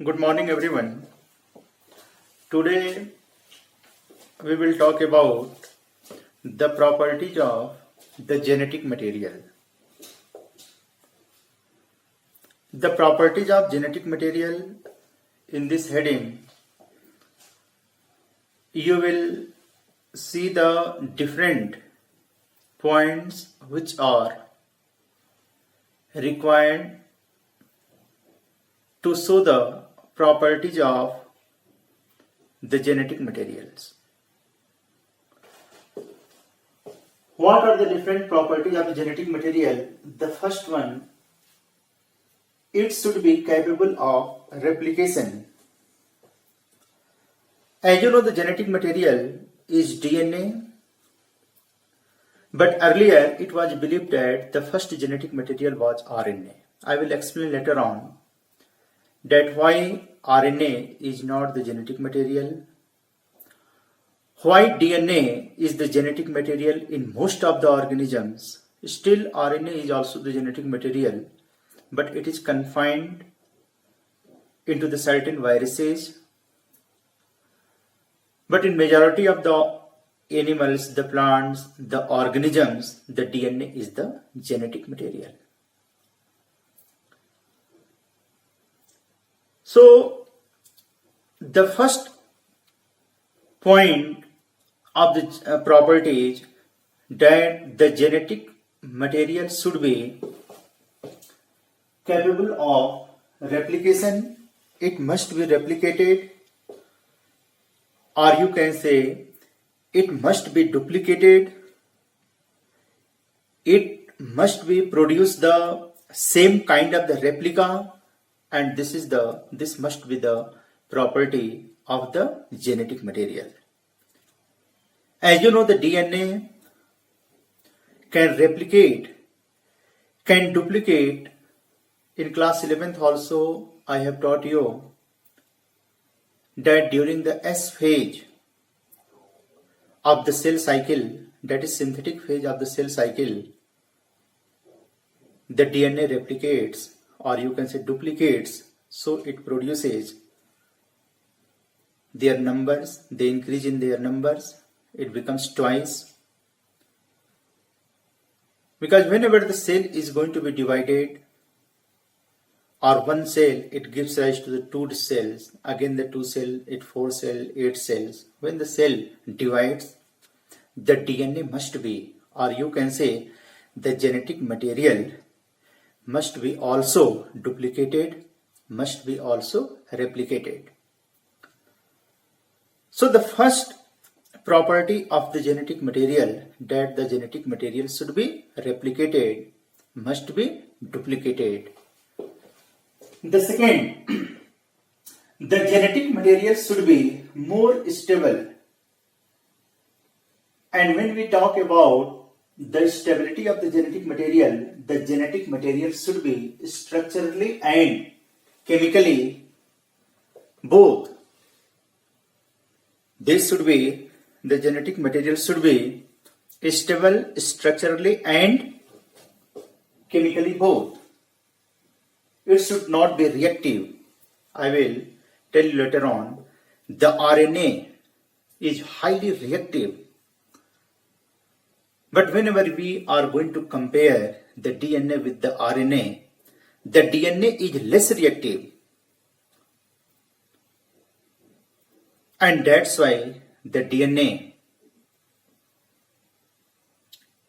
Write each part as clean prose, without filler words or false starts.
Good morning, everyone. Today we will talk about the properties of the genetic material. The properties of genetic material, in this heading, you will see the different points which are required to show the properties of the genetic materials. What are the different properties of the genetic material? The first one, it should be capable of replication. As you know, the genetic material is DNA, but earlier it was believed that the first genetic material was RNA. I will explain later on that why RNA is not the genetic material, why DNA is the genetic material in most of the organisms. Still, RNA is also the genetic material, but it is confined into the certain viruses. But in majority of the animals, the plants, the organisms, the DNA is the genetic material. So, the first point of the properties that the genetic material should be capable of replication. It must be replicated, or you can say it must be duplicated. It must be produce the same kind of the replica, and this must be the property of the genetic material. As you know, the DNA can replicate, can duplicate. In class 11th also, I have taught you that during the S phase of the cell cycle, that is synthetic phase of the cell cycle, the DNA replicates, or you can say duplicates, so it produces their numbers, they increase in their numbers, it becomes twice. Because whenever the cell is going to be divided, or one cell, it gives rise to the two cells, again the two cell, it 4 cell, 8 cells. When the cell divides, the DNA must be, or you can say the genetic material must be also duplicated, must be also replicated. So the first property of the genetic material, that the genetic material should be replicated, must be duplicated. The second, the genetic material should be more stable. And when we talk about the stability of the genetic material should be structurally and chemically both. The genetic material should be stable structurally and chemically both. It should not be reactive. I will tell you later on. The RNA is highly reactive. But whenever we are going to compare the DNA with the RNA, the DNA is less reactive. And that's why the DNA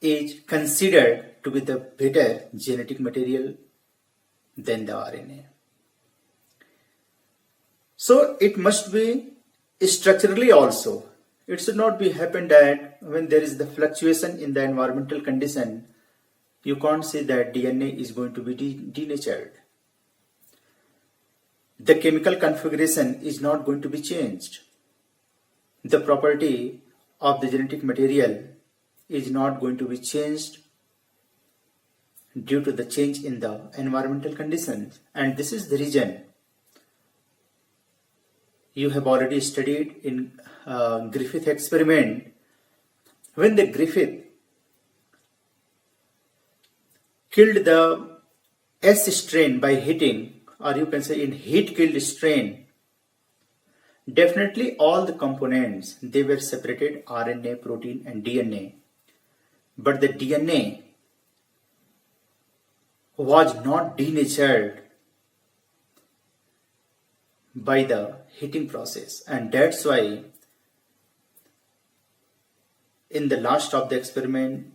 is considered to be the better genetic material than the RNA. So it must be structurally also. It should not be happen that when there is the fluctuation in the environmental condition, you can't say that DNA is going to be denatured. The chemical configuration is not going to be changed. The property of the genetic material is not going to be changed due to the change in the environmental conditions. And this is the reason you have already studied in Griffith experiment. When the Griffith killed the S strain by hitting or you can say in heat killed strain, definitely all the components, they were separated, RNA, protein and DNA. But the DNA was not denatured by the heating process, and that's why in the last of the experiment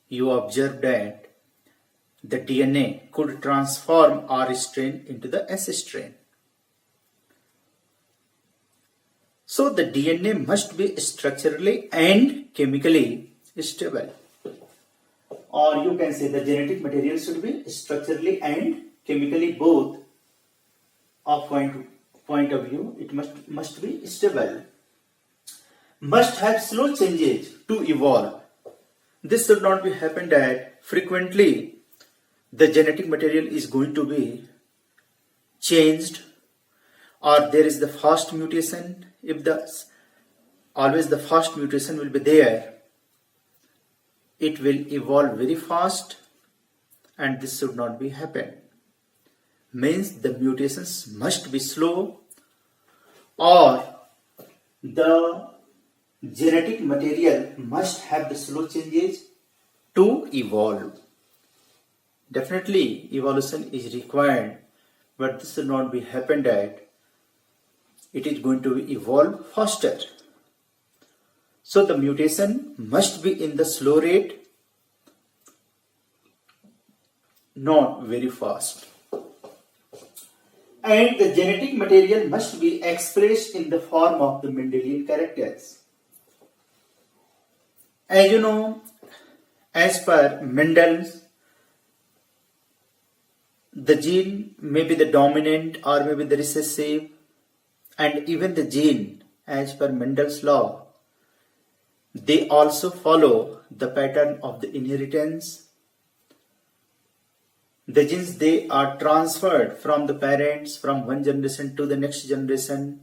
you observed that the DNA could transform R strain into the S strain. So the DNA must be structurally and chemically stable, or you can say the genetic material should be structurally and chemically both of point of view. It must be stable, must have slow changes to evolve. This should not be happen that frequently the genetic material is going to be changed, or there is the fast mutation. If always the fast mutation will be there, it will evolve very fast, and this should not be happen. Means the mutations must be slow, or the genetic material must have the slow changes to evolve. Definitely evolution is required, but this should not be happen that it is going to evolve faster. So the mutation must be in the slow rate, not very fast. And the genetic material must be expressed in the form of the Mendelian characters. As you know, as per Mendel's, the gene may be the dominant or maybe the recessive, and even the gene, as per Mendel's law, they also follow the pattern of the inheritance. The genes, they are transferred from the parents from one generation to the next generation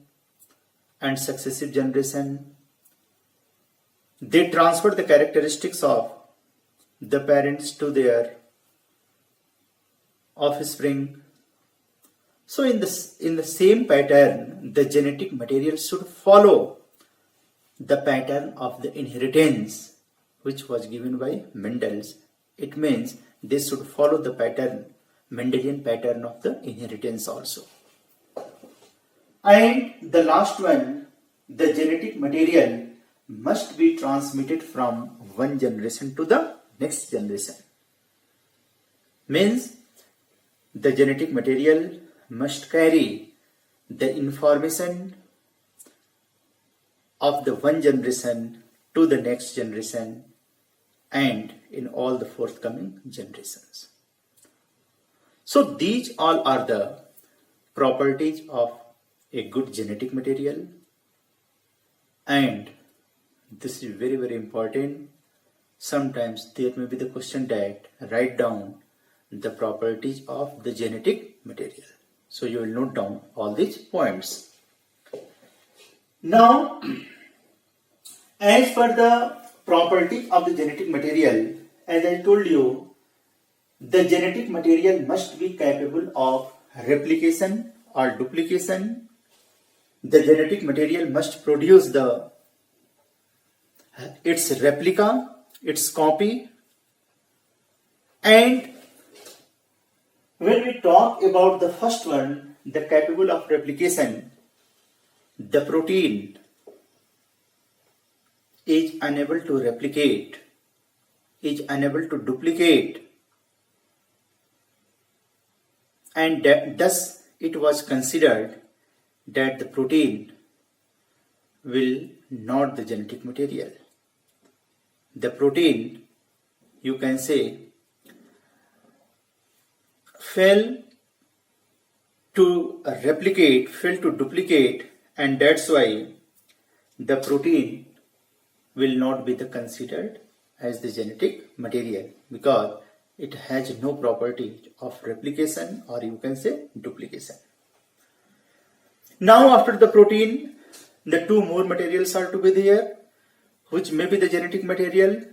and successive generation. They transfer the characteristics of the parents to their offspring. So in the same pattern, the genetic material should follow the pattern of the inheritance which was given by Mendel's. It means they should follow the pattern, Mendelian pattern of the inheritance also. And the last one, the genetic material must be transmitted from one generation to the next generation. Means the genetic material must carry the information of the one generation to the next generation and in all the forthcoming generations. So these all are the properties of a good genetic material, and this is very, very important. Sometimes there may be the question that write down the properties of the genetic material. So you will note down all these points. Now, as for the property of the genetic material, as I told you, the genetic material must be capable of replication or duplication. The genetic material must produce its replica, its copy. And when we talk about the first one, the capable of replication, the protein is unable to replicate, is unable to duplicate, and thus it was considered that the protein will not the genetic material. The protein, you can say, fail to replicate, fail to duplicate, and that's why the protein will not be considered as the genetic material, because it has no property of replication or you can say duplication. Now after the protein, the two more materials are to be there, which may be the genetic material,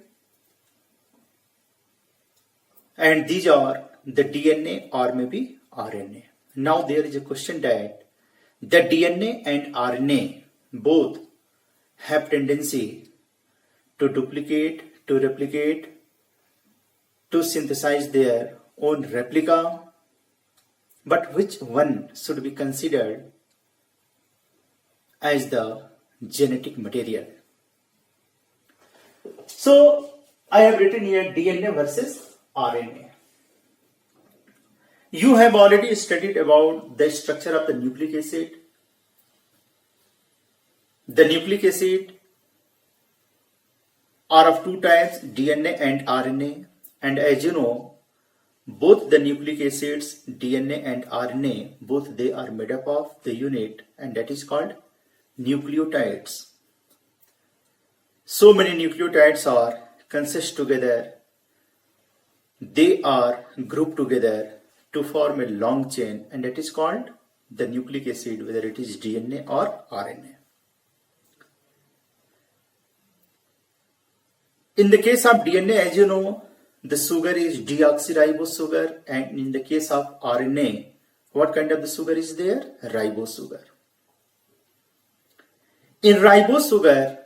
and these are the DNA or maybe RNA. Now there is a question that the DNA and RNA both have tendency to duplicate, to replicate, to synthesize their own replica, but which one should be considered as the genetic material? So I have written here DNA versus RNA. You have already studied about the structure of the nucleic acid. The nucleic acid are of two types, DNA and RNA, and as you know, both the nucleic acids, DNA and RNA, both they are made up of the unit, and that is called nucleotides. So many nucleotides are consist together, they are grouped together to form a long chain, and that is called the nucleic acid, whether it is DNA or RNA. In the case of DNA, as you know, the sugar is deoxyribose sugar, and in the case of RNA, what kind of the sugar is there? Ribose sugar. In ribose sugar,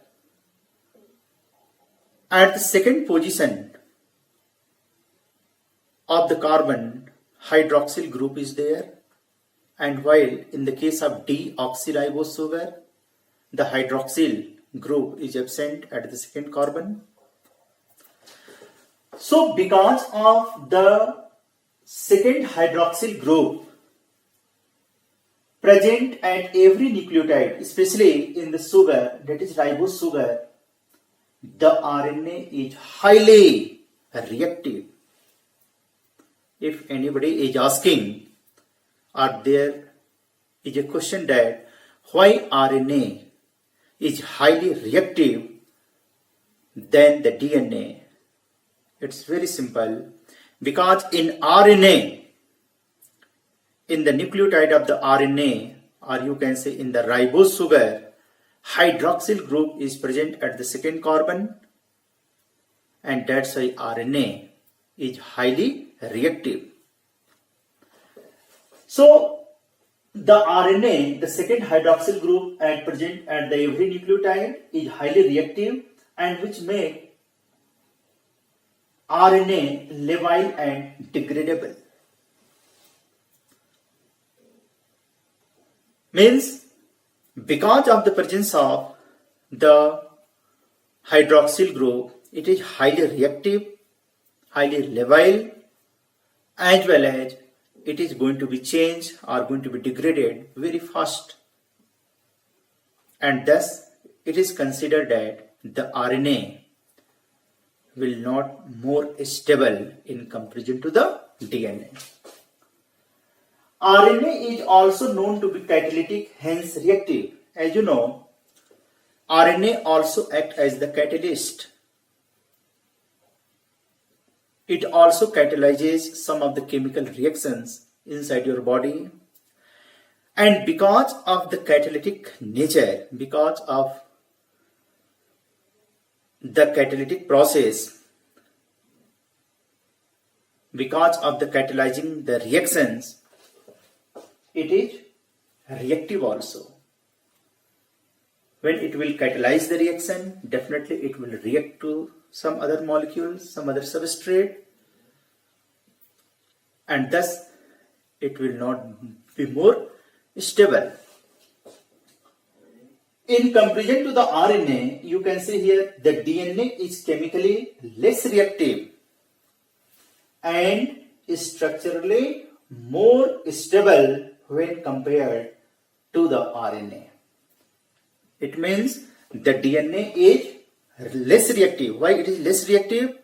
at the second position of the carbon, hydroxyl group is there, and while in the case of deoxyribose sugar, the hydroxyl group is absent at the second carbon. So because of the second hydroxyl group present at every nucleotide, especially in the sugar, that is ribose sugar, the RNA is highly reactive. If anybody is asking, or there is a question that why RNA is highly reactive than the DNA, it's very simple. Because in RNA, in the nucleotide of the RNA, or you can say in the ribose sugar, hydroxyl group is present at the second carbon, and that's why RNA is highly reactive. So the RNA, the second hydroxyl group at present at the every nucleotide, is highly reactive, and which make RNA labile and degradable. Means because of the presence of the hydroxyl group, it is highly reactive, highly labile, as well as it is going to be changed or going to be degraded very fast, and thus it is considered that the RNA will not more stable in comparison to the DNA. RNA is also known to be catalytic, hence reactive. As you know, RNA also acts as the catalyst. It also catalyzes some of the chemical reactions inside your body. And because of the catalytic nature, because of the catalytic process, because of the catalyzing the reactions, it is reactive also. When it will catalyze the reaction, definitely it will react to some other molecules, some other substrate, and thus it will not be more stable. In comparison to the RNA, you can see here the DNA is chemically less reactive and structurally more stable when compared to the RNA. It means the DNA is less reactive. Why it is less reactive?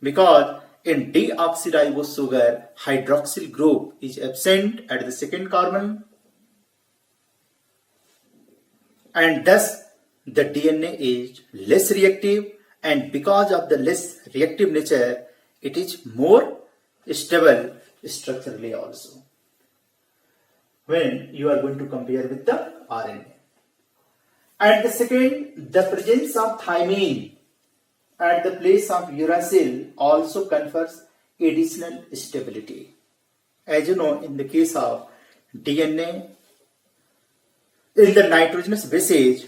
Because in deoxyribose sugar, hydroxyl group is absent at the second carbon, and thus the DNA is less reactive, and because of the less reactive nature, it is more stable structurally also when you are going to compare with the RNA. And the second, the presence of thymine at the place of uracil also confers additional stability. As you know, in the case of DNA, in the nitrogenous bases,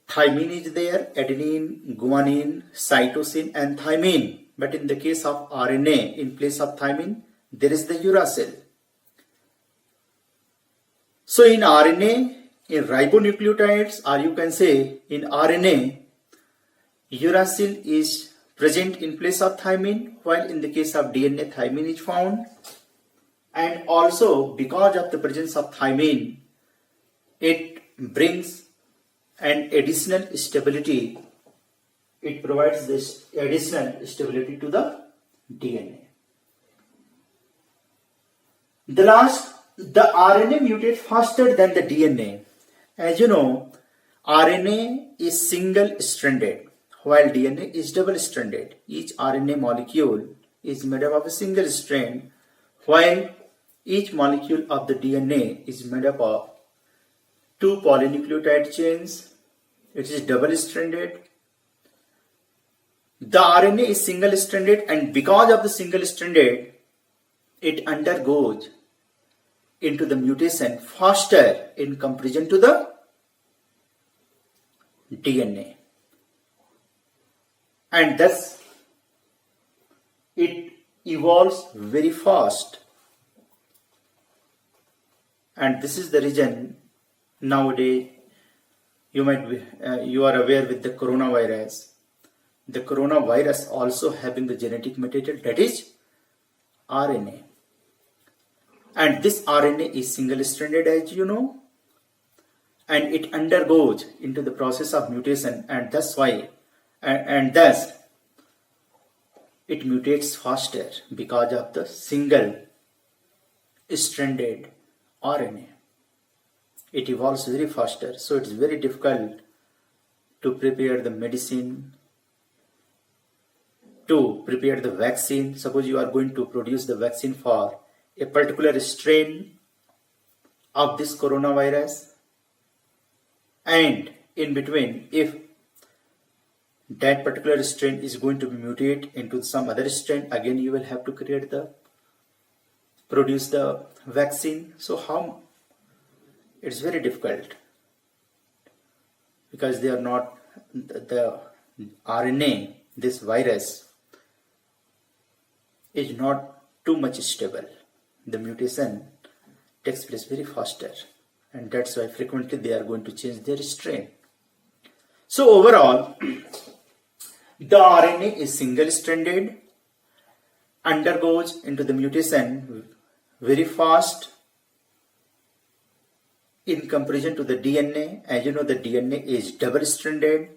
thymine is there, adenine, guanine, cytosine, and thymine. But in the case of RNA, in place of thymine, there is the uracil. So in RNA, in ribonucleotides, or you can say in RNA, uracil is present in place of thymine, while in the case of DNA, thymine is found. And also, because of the presence of thymine, it brings an additional stability. It provides this additional stability to the DNA. The RNA mutates faster than the DNA. As you know, RNA is single-stranded, while DNA is double-stranded. Each RNA molecule is made up of a single strand, while each molecule of the DNA is made up of two polynucleotide chains. It is double-stranded. The RNA is single-stranded, and because of the single-stranded, it undergoes into the mutation faster in comparison to the DNA. And thus, it evolves very fast. And this is the reason nowadays you are aware with the coronavirus. The coronavirus also having the genetic material, that is RNA. And this RNA is single-stranded, as you know, and it undergoes into the process of mutation, and thus it mutates faster because of the single-stranded RNA. It evolves very faster, so it's very difficult to prepare the medicine, to prepare the vaccine. Suppose you are going to produce the vaccine for a particular strain of this coronavirus, and in between, if that particular strain is going to be mutated into some other strain, again you will have to produce the vaccine. So how? It's very difficult, because they are not, the RNA, this virus is not too much stable. The mutation takes place very faster, and that's why frequently they are going to change their strain. So overall, the RNA is single-stranded, undergoes into the mutation very fast in comparison to the DNA. As you know, the DNA is double-stranded,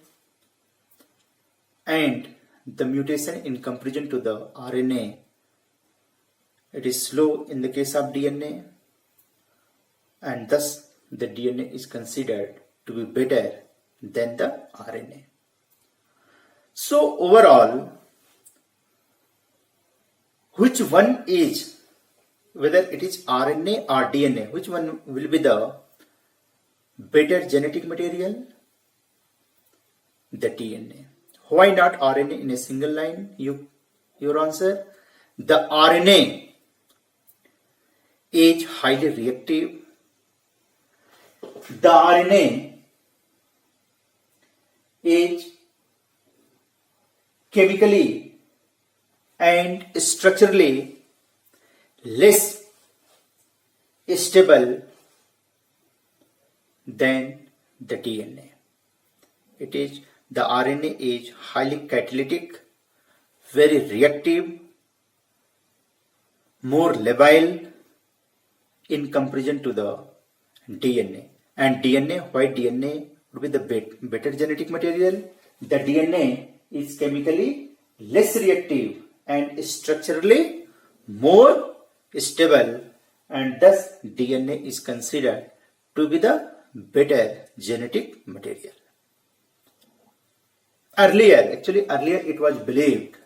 and the mutation in comparison to the RNA, it is slow in the case of DNA, and thus the DNA is considered to be better than the RNA. So overall, which one is, whether it is RNA or DNA, which one will be the better genetic material? The DNA. Why not RNA in a single line? Your answer, the RNA is highly reactive. The RNA is chemically and structurally less stable than the DNA. The RNA is highly catalytic, very reactive, more labile in comparison to the DNA. And DNA, why DNA would be the better genetic material? The DNA is chemically less reactive and structurally more stable, and thus DNA is considered to be the better genetic material. Earlier it was believed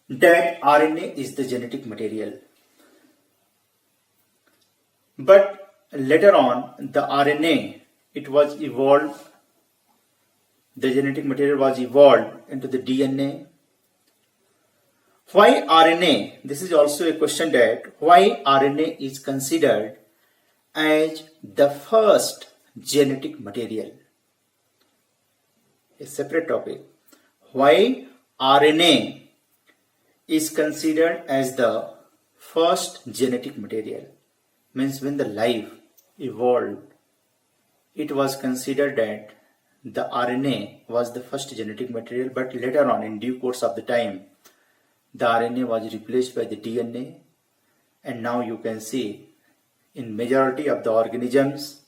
that RNA is the genetic material. But later on, the RNA, it was evolved, the genetic material was evolved into the DNA, Why RNA? This is also a question, that why RNA is considered as the first genetic material. A separate topic. Why RNA is considered as the first genetic material. Means when the life evolved, it was considered that the RNA was the first genetic material, but later on, in due course of the time, the RNA was replaced by the DNA, and now you can see in majority of the organisms,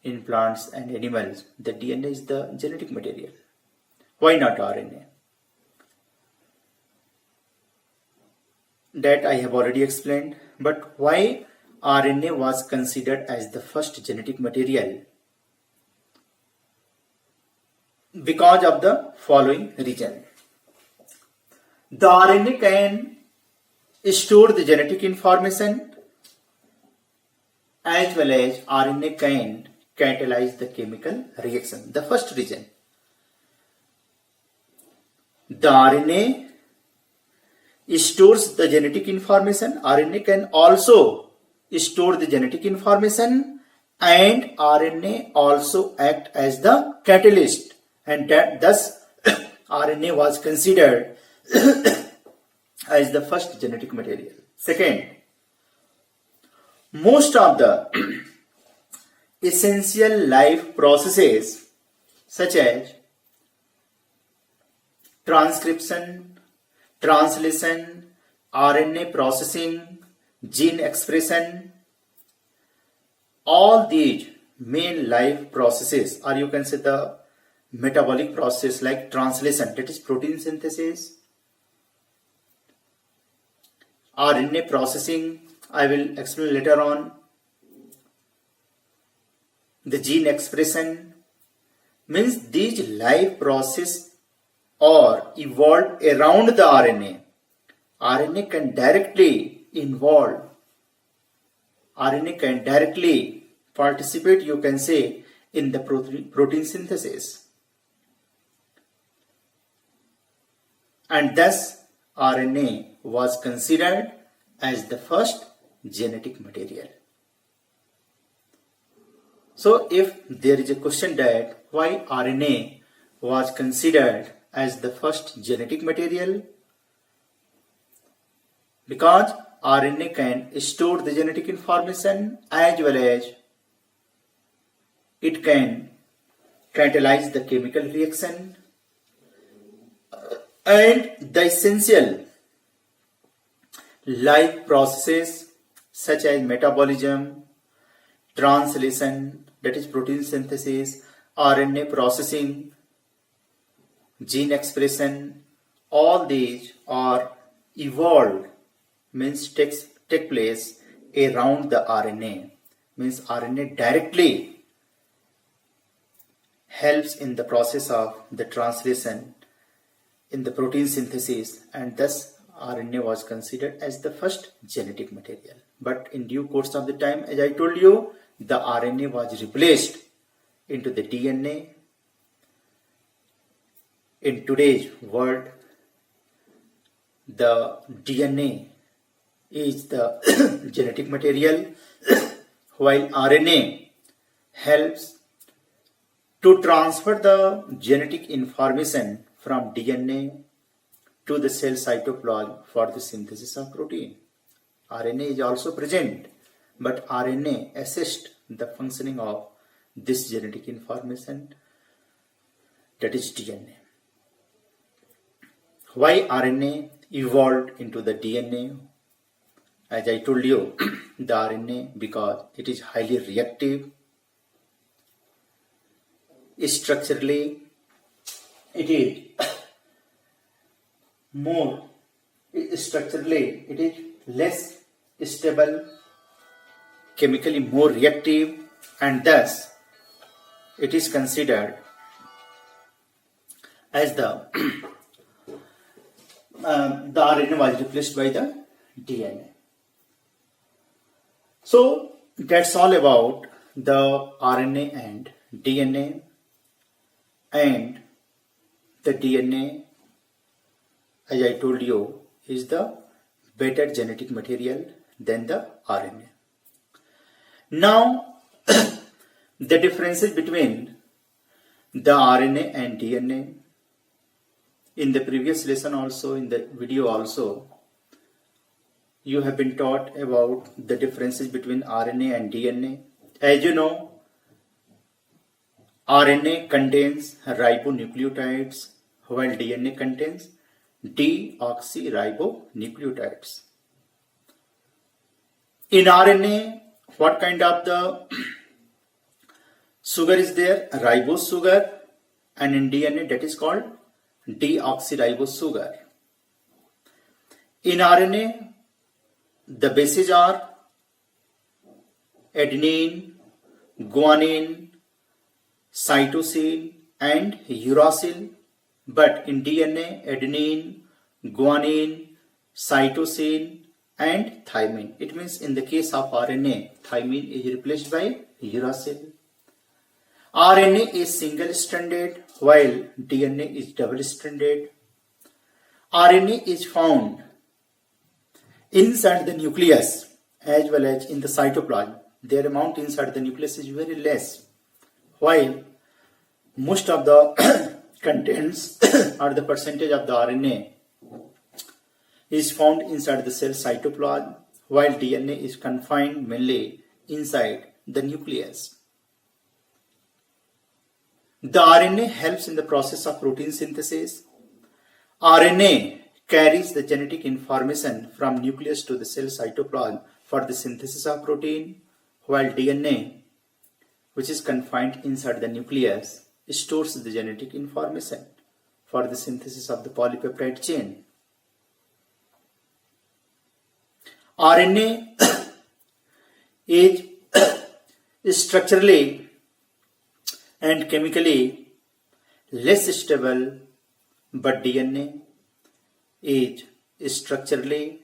in plants and animals, the DNA is the genetic material. Why not RNA? That I have already explained. But why RNA was considered as the first genetic material? Because of the following reason. The RNA can store the genetic information, as well as RNA can catalyze the chemical reaction. The first reason. The RNA stores the genetic information. RNA can also store the genetic information, and RNA also act as the catalyst, and that thus RNA was considered as the first genetic material. Second, most of the essential life processes such as transcription, translation, RNA processing, gene expression, all these main life processes, or you can say the metabolic process like translation, that is protein synthesis, RNA processing, I will explain later on, the gene expression, means these life process or evolved around the RNA. RNA can directly involve, RNA can directly participate, you can say, in the protein synthesis. And thus RNA was considered as the first genetic material. So if there is a question that why RNA was considered as the first genetic material, because RNA can store the genetic information, as well as it can catalyze the chemical reaction, and the essential life processes such as metabolism, translation, that is protein synthesis, RNA processing, gene expression, all these are evolved, means take place around the RNA, means RNA directly helps in the process of the translation in the protein synthesis, and thus RNA was considered as the first genetic material. But in due course of the time, as I told you, the RNA was replaced into the DNA. In today's world, the DNA is the genetic material, while RNA helps to transfer the genetic information from DNA to the cell cytoplasm for the synthesis of protein. RNA is also present, but RNA assists the functioning of this genetic information, that is DNA. Why RNA evolved into the DNA? As I told you, the RNA, because it is highly reactive, structurally it is more, structurally it is less stable, chemically more reactive, and thus it is considered as the RNA was replaced by the DNA. So that's all about the RNA and DNA. And the DNA, as I told you, is the better genetic material than the RNA. Now, the differences between the RNA and DNA. In the previous lesson also, in the video also, you have been taught about the differences between RNA and DNA. As you know, RNA contains ribonucleotides while DNA contains deoxyribonucleotides. In RNA, what kind of the sugar is there? Ribose sugar, and in DNA that is called deoxyribose sugar. In RNA, the bases are adenine, guanine, cytosine and uracil, but in DNA, adenine, guanine, cytosine and thymine. It means in the case of RNA, thymine is replaced by uracil. RNA is single-stranded while DNA is double-stranded. RNA is found inside the nucleus as well as in the cytoplasm. Their amount inside the nucleus is very less, while most of the contents or the percentage of the RNA is found inside the cell cytoplasm, while DNA is confined mainly inside the nucleus. The RNA helps in the process of protein synthesis. RNA carries the genetic information from nucleus to the cell cytoplasm for the synthesis of protein, while DNA, which is confined inside the nucleus, stores the genetic information for the synthesis of the polypeptide chain. RNA is structurally and chemically less stable, but DNA is structurally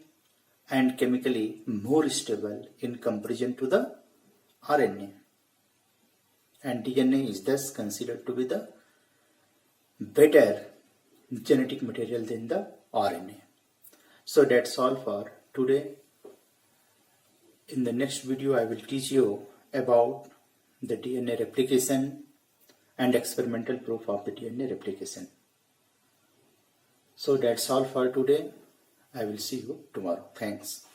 and chemically more stable in comparison to the RNA. And DNA is thus considered to be the better genetic material than the RNA. So that's all for today. In the next video, I will teach you about the DNA replication and experimental proof of the DNA replication. So that's all for today. I will see you tomorrow. Thanks.